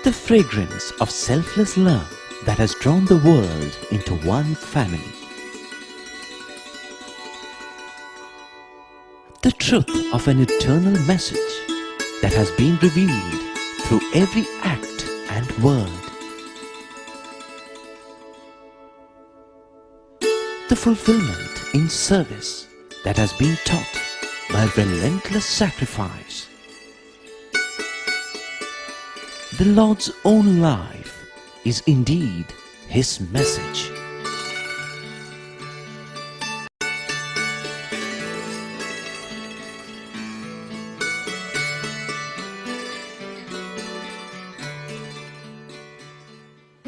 The fragrance of selfless love that has drawn the world into one family. The truth of an eternal message that has been revealed through every act and word. The fulfillment in service that has been taught by relentless sacrifice. The Lord's own life is indeed His message.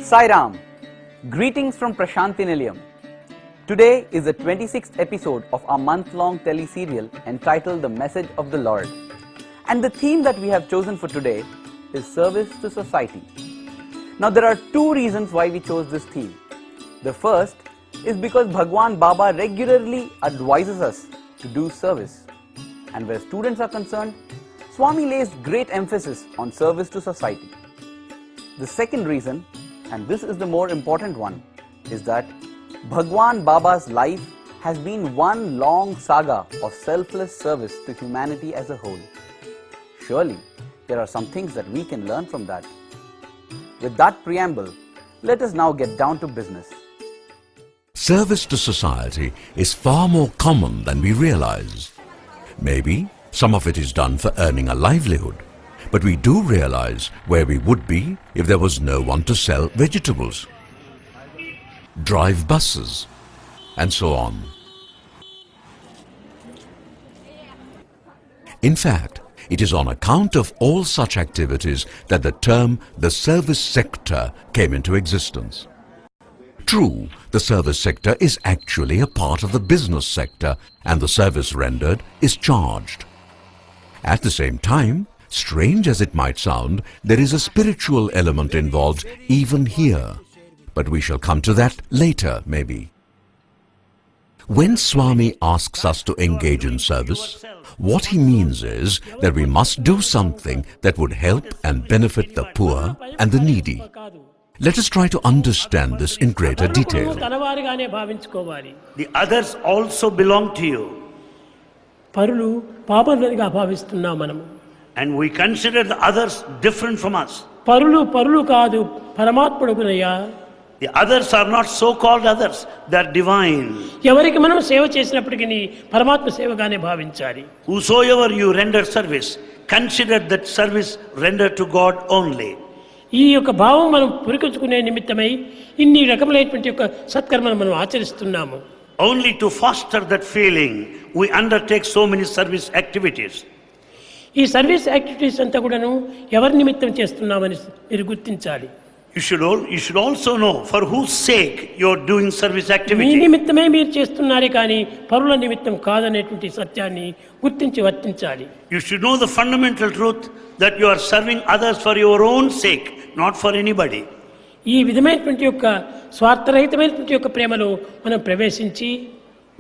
Sai Ram, greetings from Prashanti Nilayam. Today is the 26th episode of our month-long tele-serial entitled The Message of the Lord. And the theme that we have chosen for today is service to society. Now there are two reasons why we chose this theme. The first is because Bhagwan Baba regularly advises us to do service. And where students are concerned, Swami lays great emphasis on service to society. The second reason, and this is the more important one, is that Bhagwan Baba's life has been one long saga of selfless service to humanity as a whole. Surely, there are some things that we can learn from that. With that preamble, let us now get down to business. Service to society is far more common than we realize. Maybe some of it is done for earning a livelihood, but we do realize where we would be if there was no one to sell vegetables, drive buses, and so on. In fact, it is on account of all such activities that the term the service sector came into existence. True, the service sector is actually a part of the business sector and the service rendered is charged. At the same time, strange as it might sound, there is a spiritual element involved even here. But we shall come to that later, maybe. When Swami asks us to engage in service, what he means is that we must do something that would help and benefit the poor and the needy. Let us try to understand this in greater detail. The others also belong to you. And we consider the others different from us. The others are not so-called others, they are divine. Whosoever you render service, consider that service rendered to God only. Only to foster that feeling, we undertake so many service activities. ఈ service activities అంతా కూడాను ఎవరి నిమిత్తం చేస్తున్నామని మీరు గుర్తించాలి. You should also know for whose sake you are doing service activity. మీ నిమిత్తమే మీరు చేస్తున్నారే కానీ పరుల నిమిత్తం కాదనేటువంటి సత్యాన్ని గుర్తించి వర్తించాలి. You should know the fundamental truth that you are serving others for your own sake, not for anybody. ఈ విధమైనటువంటి యొక్క స్వార్థరహితమైనటువంటి యొక్క ప్రేమలో మనం ప్రవేశించి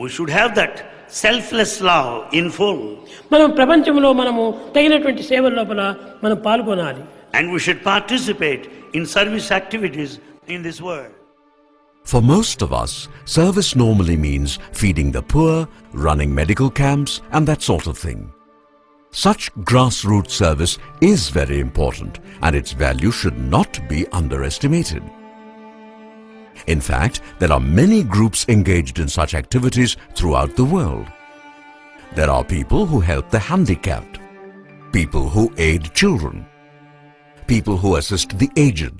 we should have that selfless love in full. మనం ప్రపంచంలో మనము తగినటువంటి సేవల లోపల మనం పాల్గొనాలి. And we should participate in service activities in this world. For most of us, service normally means feeding the poor, running medical camps, and that sort of thing. Such grassroots service is very important, and its value should not be underestimated. In fact, there are many groups engaged in such activities throughout the world. There are people who help the handicapped, people who aid children, people who assist the aged,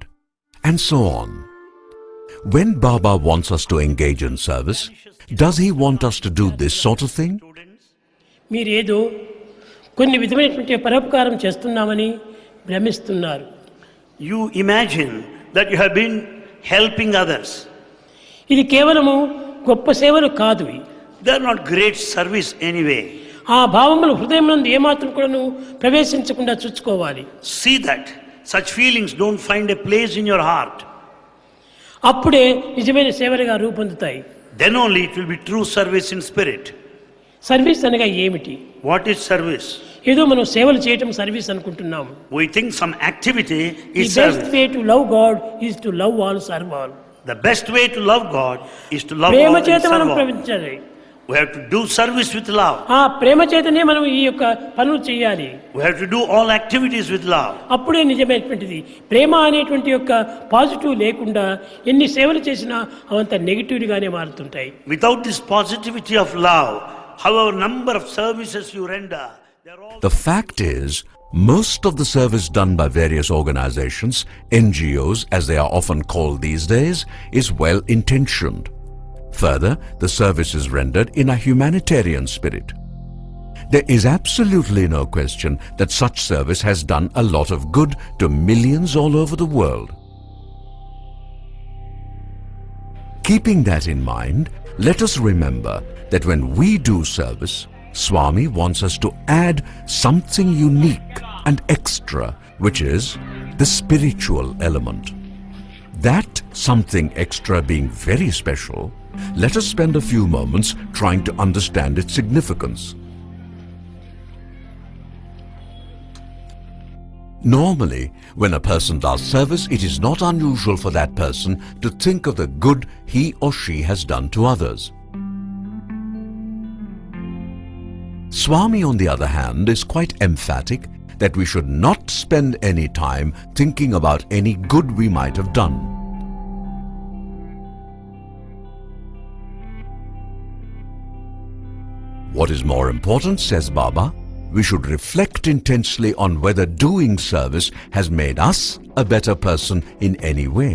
and so on. When Baba wants us to engage in service, does he want us to do this sort of thing? మీరేదో కొన్ని విధమైనటువంటి పరోపకారం చేస్తున్నామని భ్రమిస్తున్నారు. You imagine that you have been helping others. ఇది కేవలము గొప్ప సేవలు కాదు. They are not great service anyway. ఆ భావములు హృదయమునందు ఏమాత్రం కూడాను ప్రవేశించకుండా చూసుకోవాలి. See that such feelings don't find a place in your heart. అప్పుడే నిజమైన సేవలుగా రూపొందుతాయి. Then only it will be true service in spirit. Service అనగా ఏమిటి? What is service? ఏదో మనం సేవలు చేయటం సర్వీస్ అనుకుంటున్నాం. We think some activity The is best service. way to love God is to love all, serve all. The best way to love God is to love Prema all and చేత మనం serve all. ప్రవర్తించాలి. We have to do service with love. ఆ ప్రేమ చేతనే మనం ఈ యొక్క పనులు చేయాలి. We have to do all activities with love. అప్పుడే నిజమైనటువంటిది. ప్రేమ అనేటువంటి యొక్క పాజిటివ్ లేకుండా ఎన్ని సేవలు చేసినా అవంత నెగిటివ్గానే మారుతుంటాయి. Without this positivity of love, however number of services you render, they're all... The fact is, most of the service done by various organizations, NGOs as they are often called these days, is well intentioned. Further, the service is rendered in a humanitarian spirit. There is absolutely no question that such service has done a lot of good to millions all over the world. Keeping that in mind, let us remember that when we do service, Swami wants us to add something unique and extra, which is the spiritual element. That something extra being very special, let us spend a few moments trying to understand its significance. Normally, when a person does service, it is not unusual for that person to think of the good he or she has done to others. Swami, on the other hand, is quite emphatic that we should not spend any time thinking about any good we might have done. What is more important, says Baba, we should reflect intensely on whether doing service has made us a better person in any way.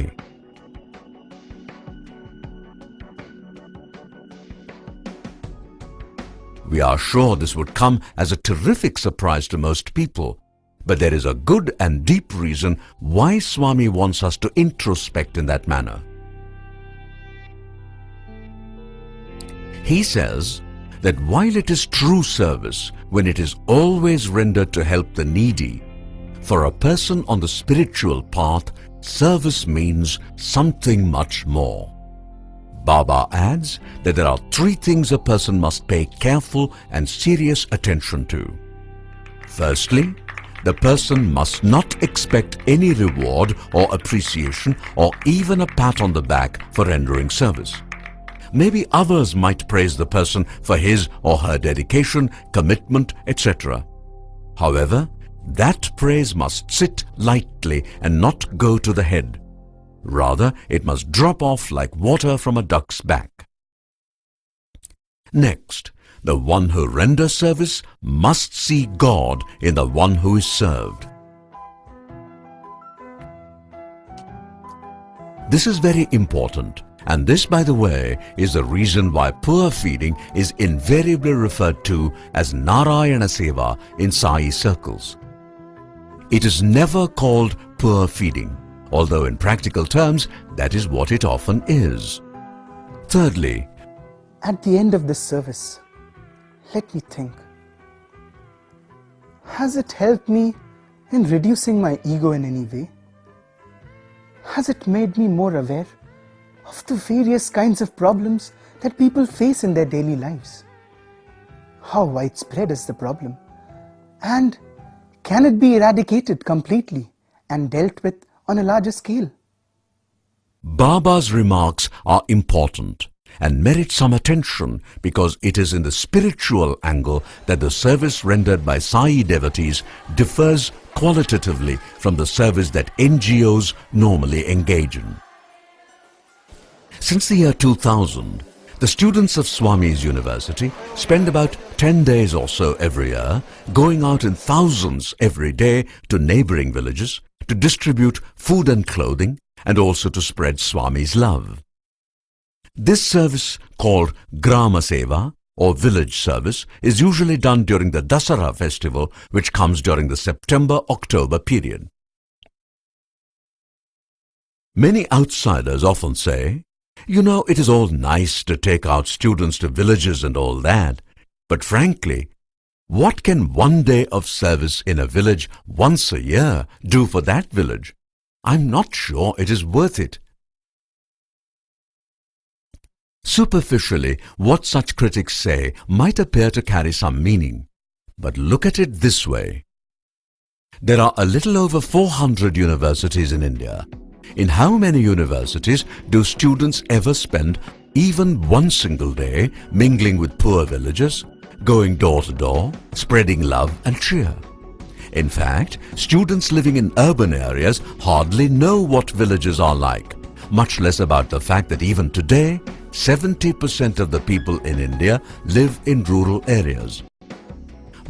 We are sure this would come as a terrific surprise to most people, but there is a good and deep reason why Swami wants us to introspect in that manner. He says that while it is true service when it is always rendered to help the needy, for a person on the spiritual path, service means something much more. Baba adds that there are three things a person must pay careful and serious attention to. Firstly, the person must not expect any reward or appreciation or even a pat on the back for rendering service. Maybe others might praise the person for his or her dedication, commitment, etc. However, that praise must sit lightly and not go to the head. Rather, it must drop off like water from a duck's back. Next, the one who renders service must see God in the one who is served. This is very important, and this, by the way, is the reason why poor feeding is invariably referred to as Narayana Seva in Sai circles. It is never called poor feeding, although in practical terms, that is what it often is. Thirdly, at the end of this service, let me think. Has it helped me in reducing my ego in any way? Has it made me more aware of the various kinds of problems that people face in their daily lives? How widespread is the problem? And can it be eradicated completely and dealt with on a larger scale? Baba's remarks are important and merit some attention because it is in the spiritual angle that the service rendered by Sai devotees differs qualitatively from the service that NGOs normally engage in. Since the year 2000, the students of Swami's University spend about 10 days or so every year going out in thousands every day to neighboring villages to distribute food and clothing and also to spread Swami's love. This service, called Grama Seva or village service, is usually done during the Dasara festival, which comes during the September-October period. Many outsiders often say, "You know, it is all nice to take out students to villages and all that, but frankly, what can one day of service in a village once a year do for that village? I'm not sure it is worth it." Superficially, what such critics say might appear to carry some meaning. But look at it this way. There are a little over 400 universities in India. In how many universities do students ever spend even one single day mingling with poor villagers, going door to door, spreading love and cheer? In fact, students living in urban areas hardly know what villages are like, much less about the fact that even today, 70% of the people in India live in rural areas.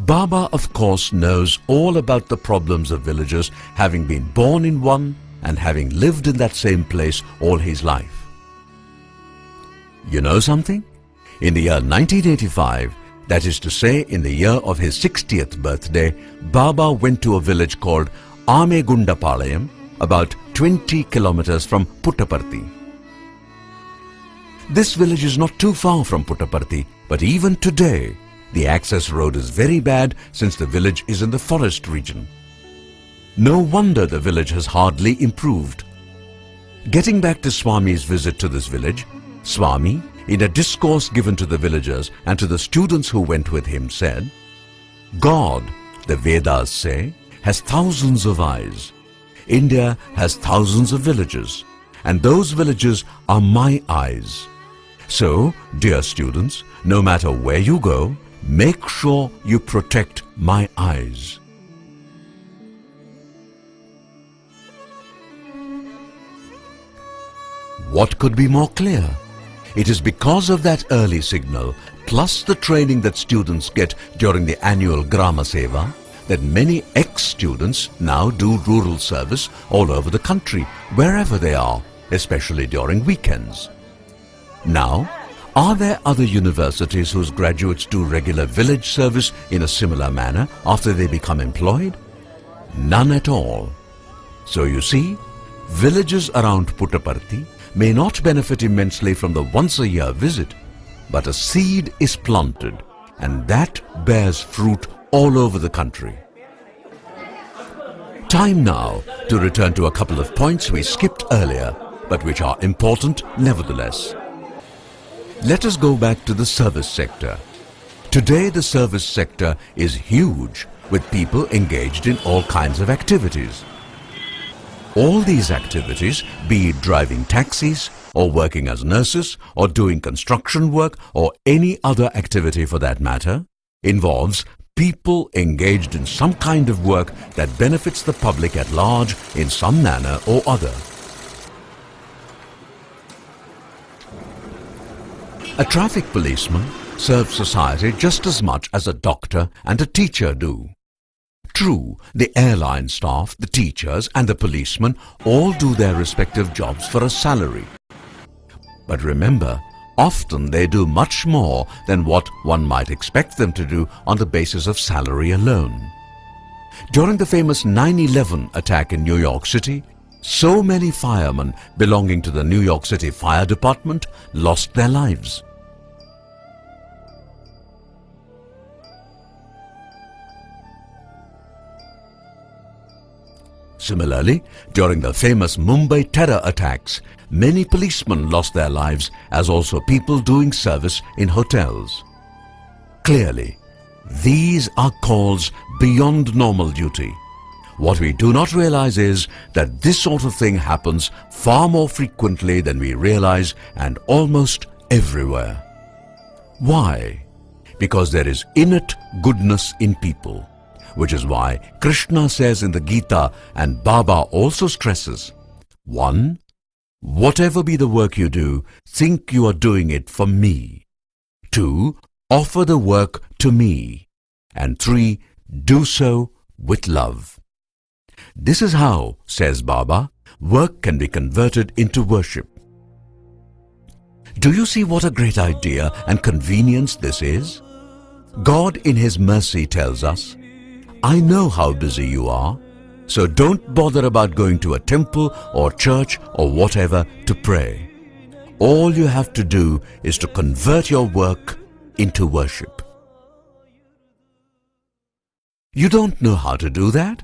Baba, of course, knows all about the problems of villagers, having been born in one and having lived in that same place all his life. You know something? In the year 1985, that is to say in the year of his 60th birthday, Baba went to a village called Amegundapalayam, about 20 kilometers from Puttaparthi. This village is not too far from Puttaparthi, but even today, the access road is very bad since the village is in the forest region. No wonder the village has hardly improved. Getting back to Swami's visit to this village, Swami, in a discourse given to the villagers and to the students who went with him, said, "God, the Vedas say, has thousands of eyes. India has thousands of villages, and those villages are my eyes. So, dear students, no matter where you go, make sure you protect my eyes." What could be more clear? It is because of that early signal, plus the training that students get during the annual Grama Seva, that many ex-students now do rural service all over the country, wherever they are, especially during weekends. Now, are there other universities whose graduates do regular village service in a similar manner after they become employed? None at all. So you see, villages around Puttaparthi may not benefit immensely from the once-a-year visit, but a seed is planted, and that bears fruit all over the country. Time now to return to a couple of points we skipped earlier, but which are important nevertheless. Let us go back to the service sector. Today the service sector is huge, with people engaged in all kinds of activities. All these activities, be it driving taxis, or working as nurses, or doing construction work, or any other activity for that matter, involves people engaged in some kind of work that benefits the public at large in some manner or other. A traffic policeman serves society just as much as a doctor and a teacher do. True, the airline staff, the teachers and the policemen all do their respective jobs for a salary. But remember, often they do much more than what one might expect them to do on the basis of salary alone. During the famous 9/11 attack in New York City, so many firemen belonging to the New York City Fire Department lost their lives. Similarly, during the famous Mumbai terror attacks, many policemen lost their lives, as also people doing service in hotels. Clearly, these are calls beyond normal duty. What we do not realize is that this sort of thing happens far more frequently than we realize and almost everywhere. Why? Because there is innate goodness in people. Which is why Krishna says in the Gita, and Baba also stresses, 1. Whatever be the work you do, think you are doing it for me. 2. Offer the work to me. And 3. Do so with love. This is how, says Baba, work can be converted into worship. Do you see what a great idea and convenience this is? God in His mercy tells us, I know how busy you are, so don't bother about going to a temple or church or whatever to pray. All you have to do is to convert your work into worship. You don't know how to do that?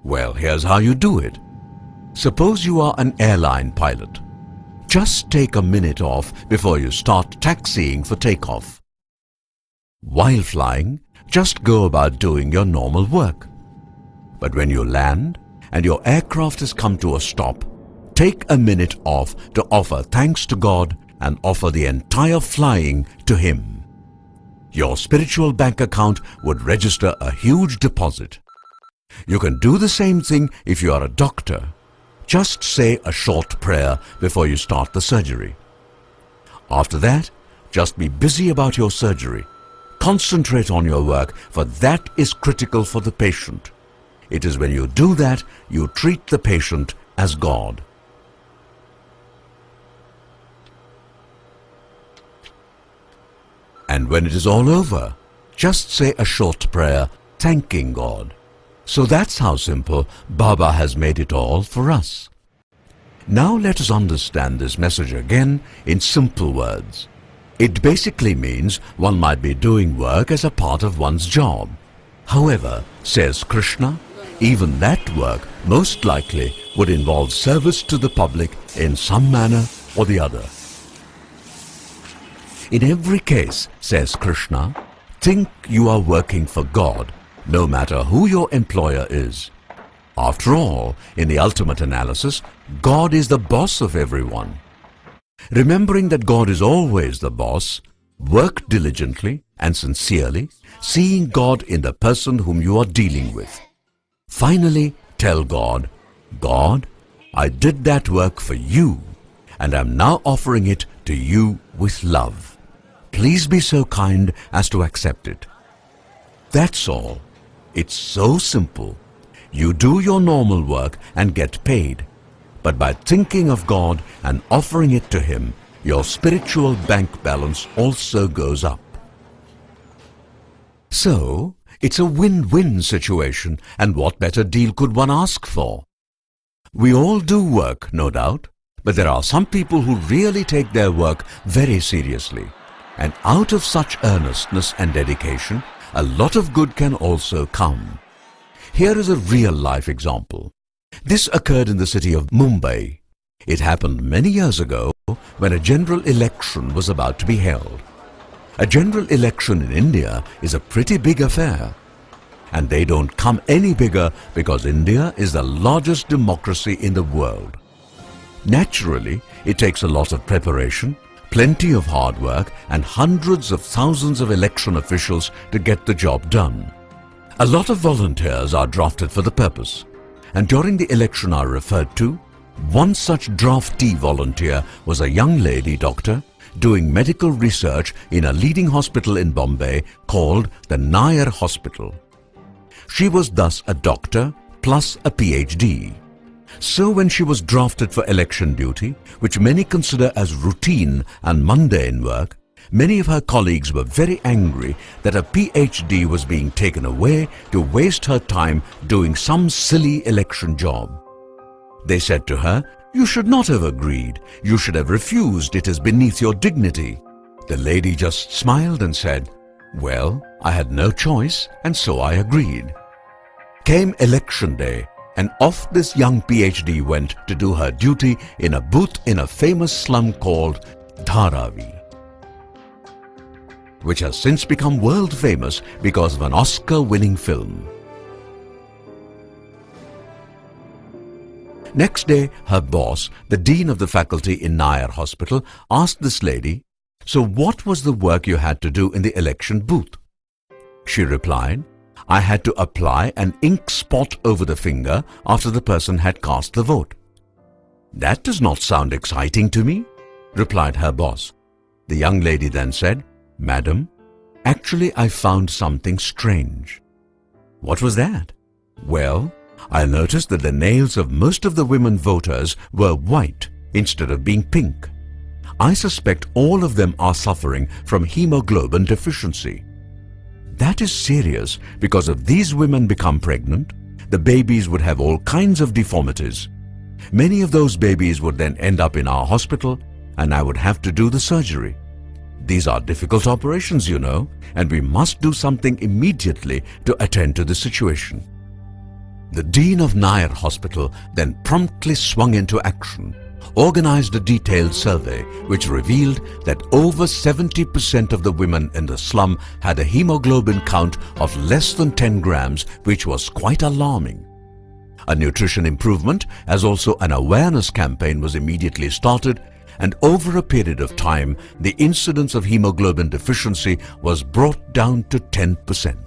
Well, here's how you do it. Suppose you are an airline pilot. Just take a minute off before you start taxiing for takeoff. While flying, just go about doing your normal work. But when you land and your aircraft has come to a stop, take a minute off to offer thanks to God and offer the entire flying to Him. Your spiritual bank account would register a huge deposit. You can do the same thing if you are a doctor. Just say a short prayer before you start the surgery. After that, just be busy about your surgery. Concentrate on your work, for that is critical for the patient. It is when you do that, you treat the patient as God. And when it is all over, just say a short prayer thanking God. So that's how simple Baba has made it all for us. Now let us understand this message again in simple words. It basically means one might be doing work as a part of one's job. However, says Krishna, even that work most likely would involve service to the public in some manner or the other. In every case, says Krishna, think you are working for God, no matter who your employer is. After all, in the ultimate analysis, God is the boss of everyone. Remembering that God is always the boss, work diligently and sincerely, seeing God in the person whom you are dealing with. Finally, tell God, God, I did that work for you, and am now offering it to you with love. Please be so kind as to accept it. That's all. It's so simple. You do your normal work and get paid. But by thinking of God and offering it to Him, your spiritual bank balance also goes up. So, it's a win-win situation, and what better deal could one ask for? We all do work, no doubt, but there are some people who really take their work very seriously. And out of such earnestness and dedication, a lot of good can also come. Here is a real-life example. This occurred in the city of Mumbai. It happened many years ago when a general election was about to be held. A general election in India is a pretty big affair. And they don't come any bigger because India is the largest democracy in the world. Naturally, it takes a lot of preparation, plenty of hard work, and hundreds of thousands of election officials to get the job done. A lot of volunteers are drafted for the purpose, and during the election I referred to, one such draftee volunteer was a young lady doctor doing medical research in a leading hospital in Bombay called the Nair Hospital. She was thus a doctor plus a PhD. So when she was drafted for election duty, which many consider as routine and mundane work, many of her colleagues were very angry that a PhD was being taken away to waste her time doing some silly election job. They said to her, "You should not have agreed. You should have refused. It is beneath your dignity." The lady just smiled and said, "Well, I had no choice, and so I agreed." Came election day, and off this young PhD went to do her duty in a booth in a famous slum called Dharavi, which has since become world famous because of an Oscar-winning film. Next day, her boss, the dean of the faculty in Nair Hospital, asked this lady, "So what was the work you had to do in the election booth?" She replied, "I had to apply an ink spot over the finger after the person had cast the vote." "That does not sound exciting to me," replied her boss. The young lady then said, "Madam, actually I found something strange." "What was that?" "Well, I noticed that the nails of most of the women voters were white instead of being pink. I suspect all of them are suffering from hemoglobin deficiency. That is serious because if these women become pregnant, the babies would have all kinds of deformities. Many of those babies would then end up in our hospital and I would have to do the surgery. These are difficult operations, you know, and we must do something immediately to attend to the situation." The dean of Nair Hospital then promptly swung into action. organized a detailed survey which revealed that over 70% of the women in the slum had a hemoglobin count of less than 10 grams, which was quite alarming. A nutrition improvement as also an awareness campaign was immediately started, and over a period of time, the incidence of hemoglobin deficiency was brought down to 10%.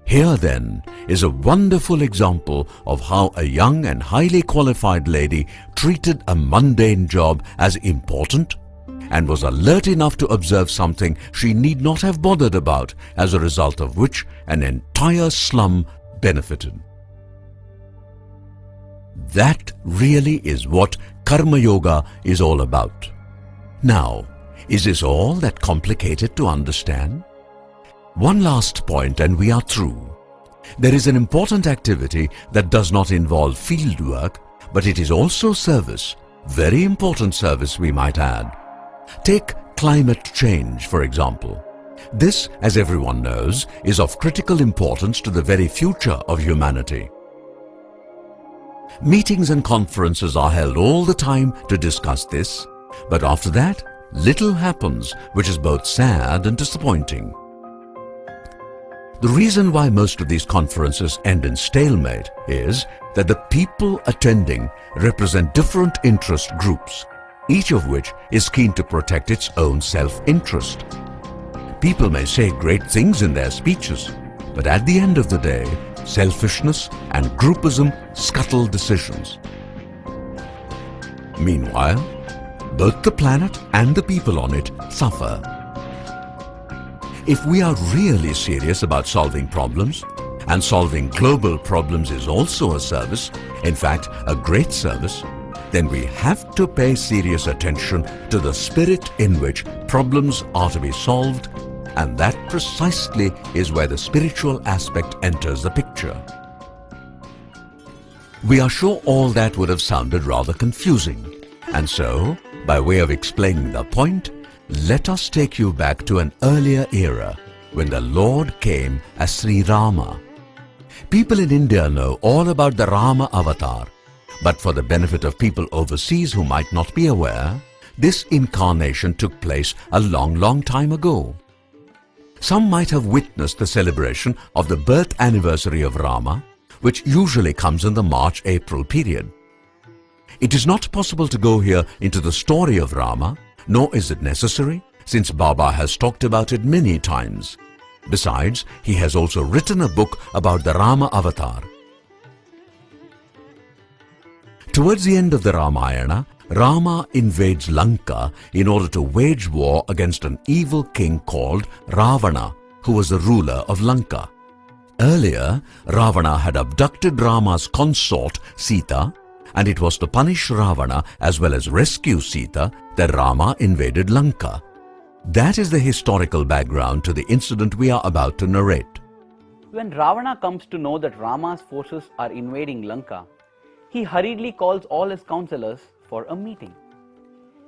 Here then is a wonderful example of how a young and highly qualified lady treated a mundane job as important and was alert enough to observe something she need not have bothered about, as a result of which an entire slum benefited. That really is what Karma Yoga is all about. Now, is this all that complicated to understand? One last point and we are through. There is an important activity that does not involve field work, but it is also service, very important service we might add. Take climate change, for example. This, as everyone knows, is of critical importance to the very future of humanity. Meetings and conferences are held all the time to discuss this, but after that, little happens, which is both sad and disappointing. The reason why most of these conferences end in stalemate is that the people attending represent different interest groups, each of which is keen to protect its own self-interest. People may say great things in their speeches, but at the end of the day, selfishness and groupism scuttle decisions. Meanwhile, both the planet and the people on it suffer. If we are really serious about solving problems, and solving global problems is also a service, in fact a great service, then we have to pay serious attention to the spirit in which problems are to be solved, and that precisely is where the spiritual aspect enters the picture. We are sure all that would have sounded rather confusing, and so, by way of explaining the point, let us take you back to an earlier era when the Lord came as Sri Rama. People in India know all about the Rama avatar, but for the benefit of people overseas who might not be aware, this incarnation took place a long time ago. Some might have witnessed the celebration of the birth anniversary of Rama, which usually comes in the March-April period. It is not possible to go here into the story of Rama, nor is it necessary, since Baba has talked about it many times. Besides, he has also written a book about the Rama avatar. Towards the end of the Ramayana, Rama invades Lanka in order to wage war against an evil king called Ravana, who was the ruler of Lanka. Earlier, Ravana had abducted Rama's consort Sita, and it was to punish Ravana as well as rescue Sita that Rama invaded Lanka. That is the historical background to the incident we are about to narrate. When Ravana comes to know that Rama's forces are invading Lanka, he hurriedly calls all his counselors for a meeting.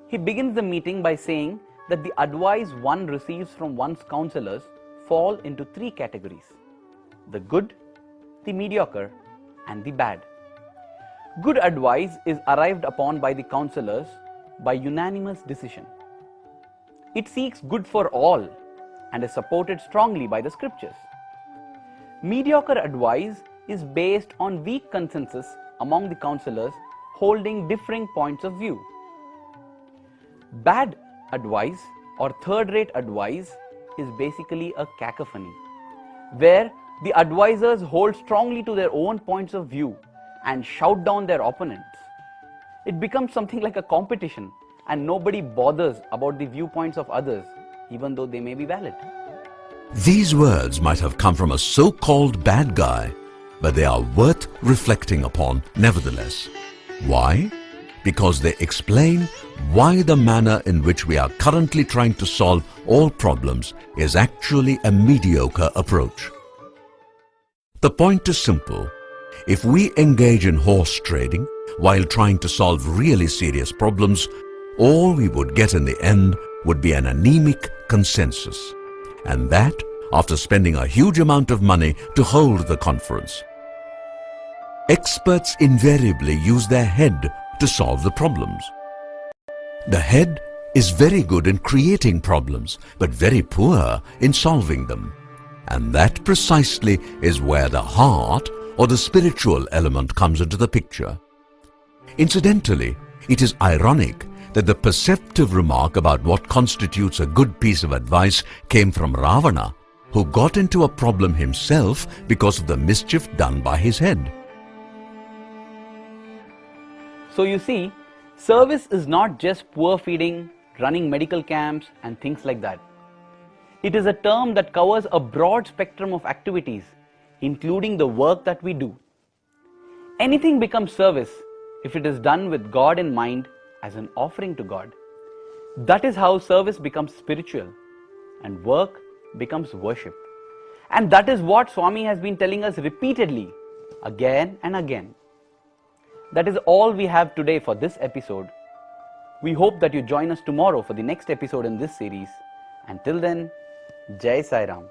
He begins the meeting by saying that the advice one receives from one's counselors fall into three categories: the good, the mediocre, and the bad. Good advice is arrived upon by the counselors by unanimous decision. It seeks good for all and is supported strongly by the scriptures. Mediocre advice is based on weak consensus among the counselors holding differing points of view. Bad advice or third-rate advice is basically a cacophony, where the advisors hold strongly to their own points of view and shout down their opponents. It becomes something like a competition, and nobody bothers about the viewpoints of others, even though they may be valid. These words might have come from a so-called bad guy, but they are worth reflecting upon nevertheless. Why? Because they explain why the manner in which we are currently trying to solve all problems is actually a mediocre approach. The point is simple. If we engage in horse trading while trying to solve really serious problems, all we would get in the end would be an anemic consensus. And that after spending a huge amount of money to hold the conference. Experts invariably use their head to solve the problems. The head is very good in creating problems, but very poor in solving them. And that precisely is where the heart or the spiritual element comes into the picture. Incidentally, it is ironic that the perceptive remark about what constitutes a good piece of advice came from Ravana, who got into a problem himself because of the mischief done by his head. So you see, service is not just poor feeding, running medical camps and things like that. It is a term that covers a broad spectrum of activities, including the work that we do. Anything becomes service if it is done with God in mind as an offering to God. That is how service becomes spiritual and work becomes worship. And that is what Swami has been telling us repeatedly, again and again. That is all we have today for this episode. We hope that you join us tomorrow for the next episode in this series. Until then, Jai Sai Ram.